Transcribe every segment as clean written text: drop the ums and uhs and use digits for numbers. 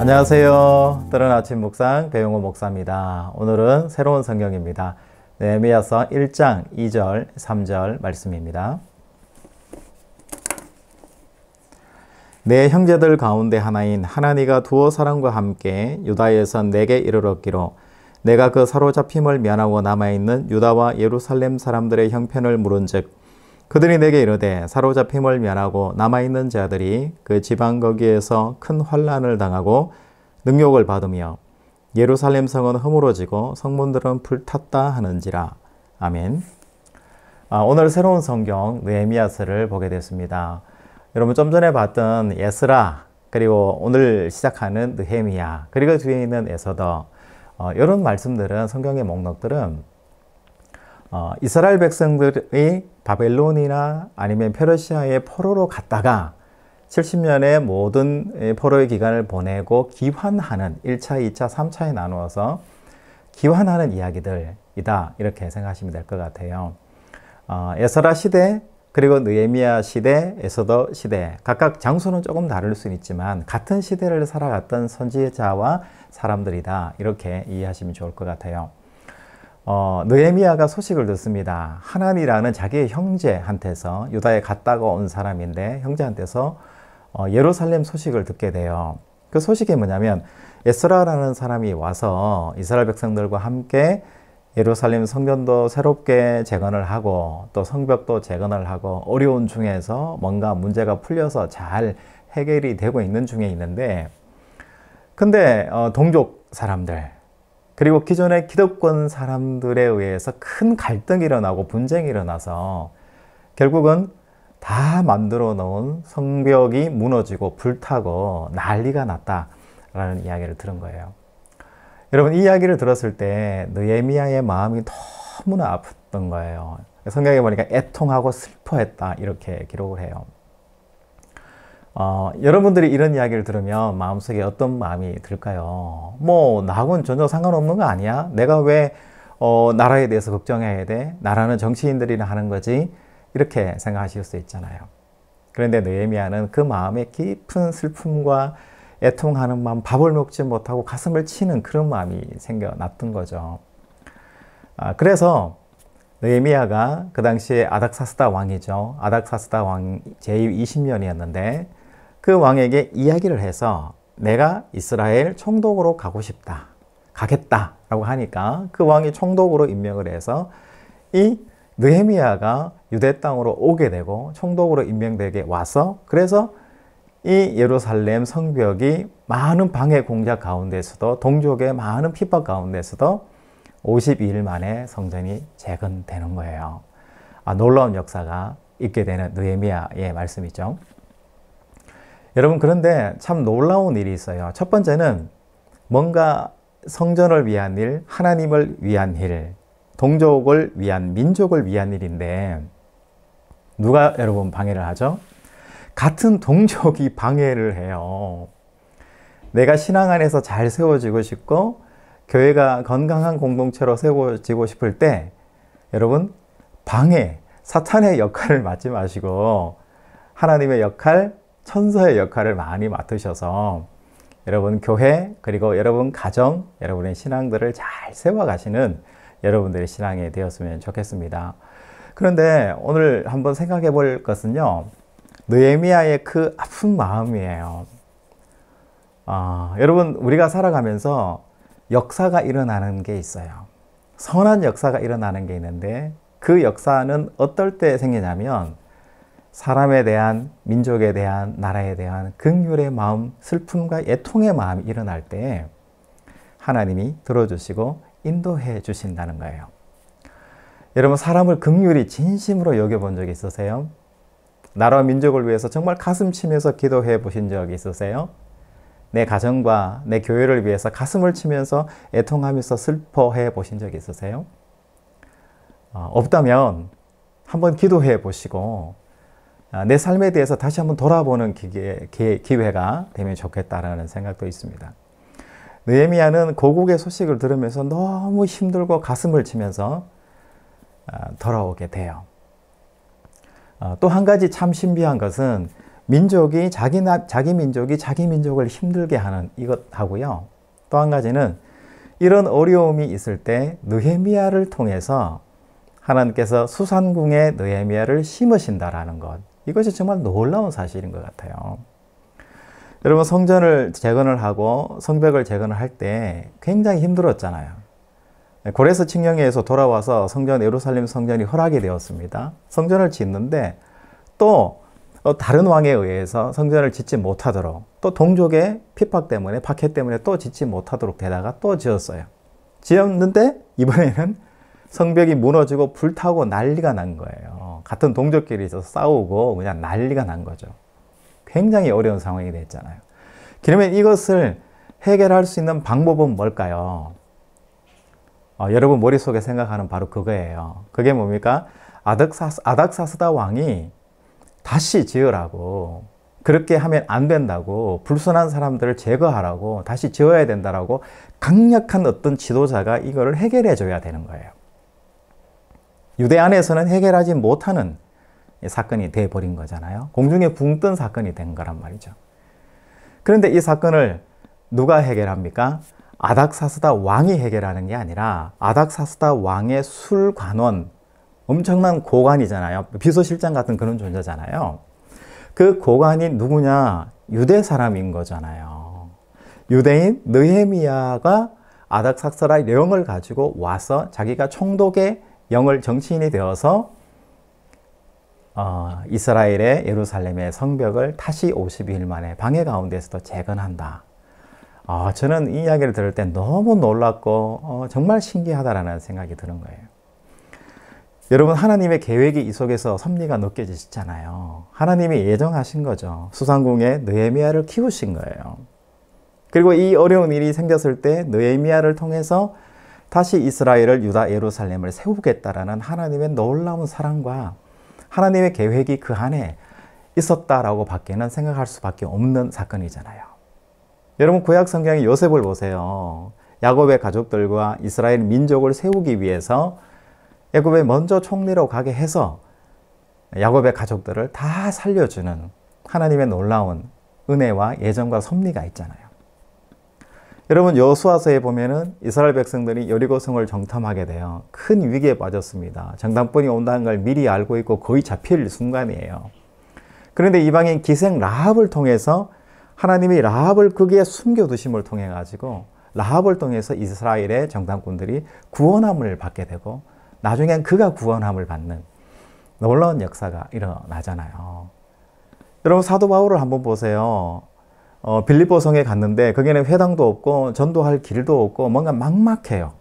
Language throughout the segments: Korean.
안녕하세요. 뜨는 아침 묵상 배용호 목사입니다. 오늘은 새로운 성경입니다. 느헤미야서 1장 2절 3절 말씀입니다. 내 형제들 가운데 하나인 하나니가 두어 사람과 함께 유다에서 내게 이르렀기로 내가 그 사로잡힘을 면하고 남아있는 유다와 예루살렘 사람들의 형편을 물은즉 그들이 내게 이르되 사로잡힘을 면하고 남아있는 자들이 그 지방 거기에서 큰 환난을 당하고 능욕을 받으며 예루살렘 성은 허물어지고 성문들은 불탔다 하는지라. 아멘. 오늘 새로운 성경 느헤미야서를 보게 됐습니다. 여러분 좀 전에 봤던 에스라 그리고 오늘 시작하는 느헤미야 그리고 뒤에 있는 에서더 이런 말씀들은 성경의 목록들은 이스라엘 백성들이 바벨론이나 아니면 페르시아의 포로로 갔다가 70년의 모든 포로의 기간을 보내고 귀환하는 1차, 2차, 3차에 나누어서 귀환하는 이야기들이다 이렇게 생각하시면 될 것 같아요. 에스라 시대 그리고 느헤미야 시대, 에서더 시대 각각 장소는 조금 다를 수 있지만 같은 시대를 살아갔던 선지자와 사람들이다 이렇게 이해하시면 좋을 것 같아요. 느헤미야가 소식을 듣습니다. 하난이라는 자기의 형제한테서 유다에 갔다가 온 사람인데 형제한테서 예루살렘 소식을 듣게 돼요. 그 소식이 뭐냐면 에스라라는 사람이 와서 이스라엘 백성들과 함께 예루살렘 성전도 새롭게 재건을 하고 또 성벽도 재건을 하고 어려운 중에서 뭔가 문제가 풀려서 잘 해결이 되고 있는 중에 있는데 근데 동족 사람들 그리고 기존의 기득권 사람들에 의해서 큰 갈등이 일어나고 분쟁이 일어나서 결국은 다 만들어 놓은 성벽이 무너지고 불타고 난리가 났다라는 이야기를 들은 거예요. 여러분 이 이야기를 들었을 때 느헤미야의 마음이 너무나 아팠던 거예요. 성경에 보니까 애통하고 슬퍼했다 이렇게 기록을 해요. 여러분들이 이런 이야기를 들으면 마음속에 어떤 마음이 들까요? 뭐 나하고는 전혀 상관없는 거 아니야? 내가 왜 나라에 대해서 걱정해야 돼? 나라는 정치인들이나 하는 거지? 이렇게 생각하실 수 있잖아요. 그런데 느헤미야는 그 마음에 깊은 슬픔과 애통하는 마음, 밥을 먹지 못하고 가슴을 치는 그런 마음이 생겨났던 거죠. 그래서 느헤미야가 그 당시에 아닥사스다 왕이죠. 아닥사스다 왕 재위 20년이었는데 그 왕에게 이야기를 해서 내가 이스라엘 총독으로 가고 싶다. 가겠다라고 하니까 그 왕이 총독으로 임명을 해서 이 느헤미야가 유대 땅으로 오게 되고 총독으로 임명되게 와서 그래서 이 예루살렘 성벽이 많은 방해 공작 가운데서도 동족의 많은 핍박 가운데서도 52일 만에 성전이 재건되는 거예요. 놀라운 역사가 있게 되는 느헤미야의 말씀이죠. 여러분 그런데 참 놀라운 일이 있어요. 첫 번째는 뭔가 성전을 위한 일, 하나님을 위한 일, 동족을 위한, 민족을 위한 일인데 누가 여러분 방해를 하죠? 같은 동족이 방해를 해요. 내가 신앙 안에서 잘 세워지고 싶고 교회가 건강한 공동체로 세워지고 싶을 때 여러분 방해, 사탄의 역할을 맡지 마시고 하나님의 역할, 천사의 역할을 많이 맡으셔서 여러분 교회 그리고 여러분 가정, 여러분의 신앙들을 잘 세워가시는 여러분들의 신앙이 되었으면 좋겠습니다. 그런데 오늘 한번 생각해 볼 것은요. 느헤미야의 그 아픈 마음이에요. 여러분 우리가 살아가면서 역사가 일어나는 게 있어요. 선한 역사가 일어나는 게 있는데 그 역사는 어떨 때 생기냐면 사람에 대한, 민족에 대한, 나라에 대한 긍휼의 마음, 슬픔과 애통의 마음이 일어날 때 하나님이 들어주시고 인도해 주신다는 거예요. 여러분 사람을 긍휼히 진심으로 여겨본 적 있으세요? 나라와 민족을 위해서 정말 가슴 치면서 기도해 보신 적 있으세요? 내 가정과 내 교회를 위해서 가슴을 치면서 애통하면서 슬퍼해 보신 적 있으세요? 없다면 한번 기도해 보시고 내 삶에 대해서 다시 한번 돌아보는 기회가 되면 좋겠다라는 생각도 있습니다. 느헤미야는 고국의 소식을 들으면서 너무 힘들고 가슴을 치면서 돌아오게 돼요. 또 한 가지 참 신비한 것은 민족이 자기 민족이 자기 민족을 힘들게 하는 이것하고요. 또 한 가지는 이런 어려움이 있을 때 느헤미야를 통해서 하나님께서 수산궁에 느헤미야를 심으신다라는 것. 이것이 정말 놀라운 사실인 것 같아요. 여러분, 성전을 재건을 하고 성벽을 재건을 할 때 굉장히 힘들었잖아요. 고레스 칙령에서 돌아와서 성전, 예루살렘 성전이 허락이 되었습니다. 성전을 짓는데 또 다른 왕에 의해서 성전을 짓지 못하도록, 또 동족의 핍박 때문에, 박해 때문에 또 짓지 못하도록 되다가 또 지었어요. 지었는데 이번에는 성벽이 무너지고 불타고 난리가 난 거예요. 같은 동족끼리 있어서 싸우고 그냥 난리가 난 거죠. 굉장히 어려운 상황이 됐잖아요. 그러면 이것을 해결할 수 있는 방법은 뭘까요? 여러분 머릿속에 생각하는 바로 그거예요. 그게 뭡니까? 아닥사스다 왕이 다시 지으라고, 그렇게 하면 안 된다고, 불순한 사람들을 제거하라고, 다시 지어야 된다라고 강력한 어떤 지도자가 이거를 해결해 줘야 되는 거예요. 유대 안에서는 해결하지 못하는 사건이 돼버린 거잖아요. 공중에 붕 뜬 사건이 된 거란 말이죠. 그런데 이 사건을 누가 해결합니까? 아닥사스다 왕이 해결하는 게 아니라 아닥사스다 왕의 술관원, 엄청난 고관이잖아요. 비서실장 같은 그런 존재잖아요. 그 고관이 누구냐? 유대 사람인 거잖아요. 유대인 느헤미야가 아닥사스다의 영을 가지고 와서 자기가 총독의 영을 정치인이 되어서 이스라엘의 예루살렘의 성벽을 다시 52일 만에 방해 가운데서도 재건한다. 저는 이 이야기를 들을 때 너무 놀랍고 정말 신기하다라는 생각이 드는 거예요. 여러분, 하나님의 계획이 이 속에서 섭리가 느껴지시잖아요. 하나님이 예정하신 거죠. 수산궁에 느헤미야를 키우신 거예요. 그리고 이 어려운 일이 생겼을 때 느헤미야를 통해서 다시 이스라엘을, 유다, 예루살렘을 세우겠다라는 하나님의 놀라운 사랑과 하나님의 계획이 그 안에 있었다라고 밖에는 생각할 수밖에 없는 사건이잖아요. 여러분, 구약 성경의 요셉을 보세요. 야곱의 가족들과 이스라엘 민족을 세우기 위해서 애굽에 먼저 총리로 가게 해서 야곱의 가족들을 다 살려주는 하나님의 놀라운 은혜와 예정과 섭리가 있잖아요. 여러분, 여호수아서에 보면은 이스라엘 백성들이 여리고성을 정탐하게 돼요. 큰 위기에 빠졌습니다. 정탐꾼이 온다는 걸 미리 알고 있고 거의 잡힐 순간이에요. 그런데 이방인 기생 라합을 통해서 하나님이 라합을 거기에 숨겨두심을 통해 가지고 라합을 통해서 이스라엘의 정탐꾼들이 구원함을 받게 되고 나중엔 그가 구원함을 받는 놀라운 역사가 일어나잖아요. 여러분, 사도 바울을 한번 보세요. 빌립보 성에 갔는데 거기는 회당도 없고 전도할 길도 없고 뭔가 막막해요.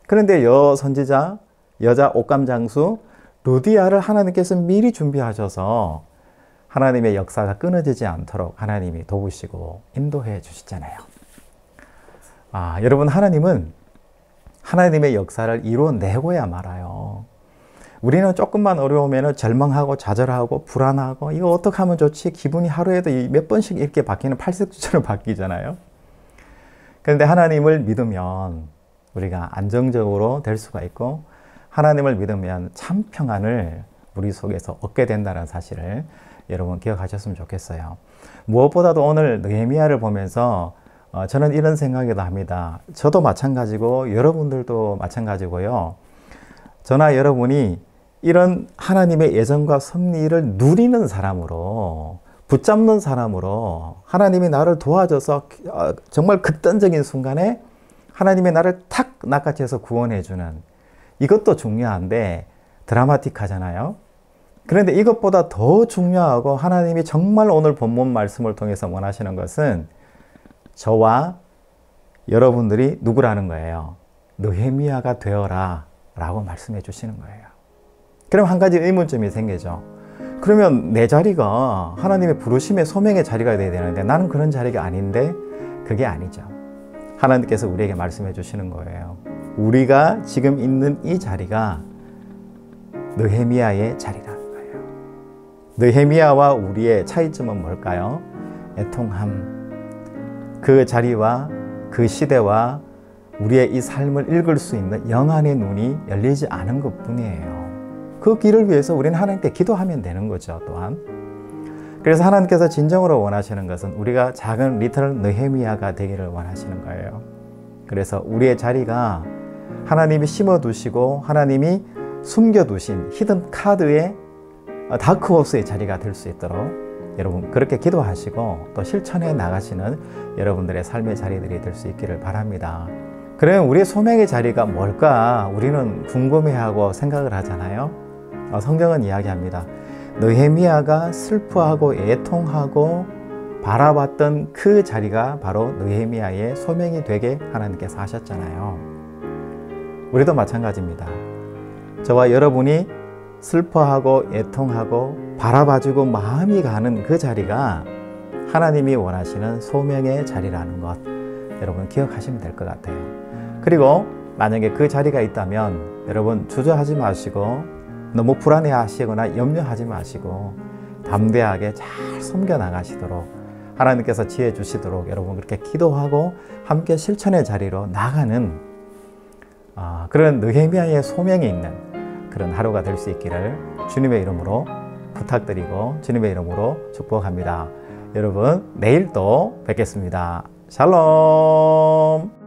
그런데 선지자, 여자 옥감 장수 루디아를 하나님께서 미리 준비하셔서 하나님의 역사가 끊어지지 않도록 하나님이 도우시고 인도해 주시잖아요. 여러분, 하나님은 하나님의 역사를 이루어내고야 말아요. 우리는 조금만 어려우면 절망하고 좌절하고 불안하고 이거 어떻게 하면 좋지? 기분이 하루에도 몇 번씩 이렇게 바뀌는 팔색조처럼 바뀌잖아요. 그런데 하나님을 믿으면 우리가 안정적으로 될 수가 있고 하나님을 믿으면 참 평안을 우리 속에서 얻게 된다는 사실을 여러분 기억하셨으면 좋겠어요. 무엇보다도 오늘 느헤미야를 보면서 저는 이런 생각이기도 합니다. 저도 마찬가지고 여러분들도 마찬가지고요. 저나 여러분이 이런 하나님의 예정과 섭리를 누리는 사람으로, 붙잡는 사람으로 하나님이 나를 도와줘서 정말 극단적인 순간에 하나님의 나를 탁 낚아채서 구원해주는, 이것도 중요한데 드라마틱하잖아요. 그런데 이것보다 더 중요하고 하나님이 정말 오늘 본문 말씀을 통해서 원하시는 것은 저와 여러분들이 누구라는 거예요? 느헤미야가 되어라 라고 말씀해 주시는 거예요. 그럼 한 가지 의문점이 생기죠. 그러면 내 자리가 하나님의 부르심의 소명의 자리가 돼야 되는데 나는 그런 자리가 아닌데, 그게 아니죠. 하나님께서 우리에게 말씀해 주시는 거예요. 우리가 지금 있는 이 자리가 느헤미야의 자리라는 거예요. 느헤미야와 우리의 차이점은 뭘까요? 애통함. 그 자리와 그 시대와 우리의 이 삶을 읽을 수 있는 영안의 눈이 열리지 않은 것뿐이에요. 그 길을 위해서 우리는 하나님께 기도하면 되는 거죠, 또한. 그래서 하나님께서 진정으로 원하시는 것은 우리가 작은 리틀 느헤미야가 되기를 원하시는 거예요. 그래서 우리의 자리가 하나님이 심어두시고 하나님이 숨겨두신 히든 카드의 다크호스의 자리가 될 수 있도록 여러분 그렇게 기도하시고 또 실천해 나가시는 여러분들의 삶의 자리들이 될 수 있기를 바랍니다. 그러면 우리의 소명의 자리가 뭘까? 우리는 궁금해하고 생각을 하잖아요. 성경은 이야기합니다. 느헤미야가 슬퍼하고 애통하고 바라봤던 그 자리가 바로 느헤미야의 소명이 되게 하나님께서 하셨잖아요. 우리도 마찬가지입니다. 저와 여러분이 슬퍼하고 애통하고 바라봐주고 마음이 가는 그 자리가 하나님이 원하시는 소명의 자리라는 것 여러분 기억하시면 될 것 같아요. 그리고 만약에 그 자리가 있다면 여러분 주저하지 마시고 너무 불안해하시거나 염려하지 마시고 담대하게 잘 섬겨 나가시도록 하나님께서 지혜 주시도록 여러분 그렇게 기도하고 함께 실천의 자리로 나가는 그런 느헤미야의 소명이 있는 그런 하루가 될 수 있기를 주님의 이름으로 부탁드리고 주님의 이름으로 축복합니다. 여러분 내일 또 뵙겠습니다. 샬롬.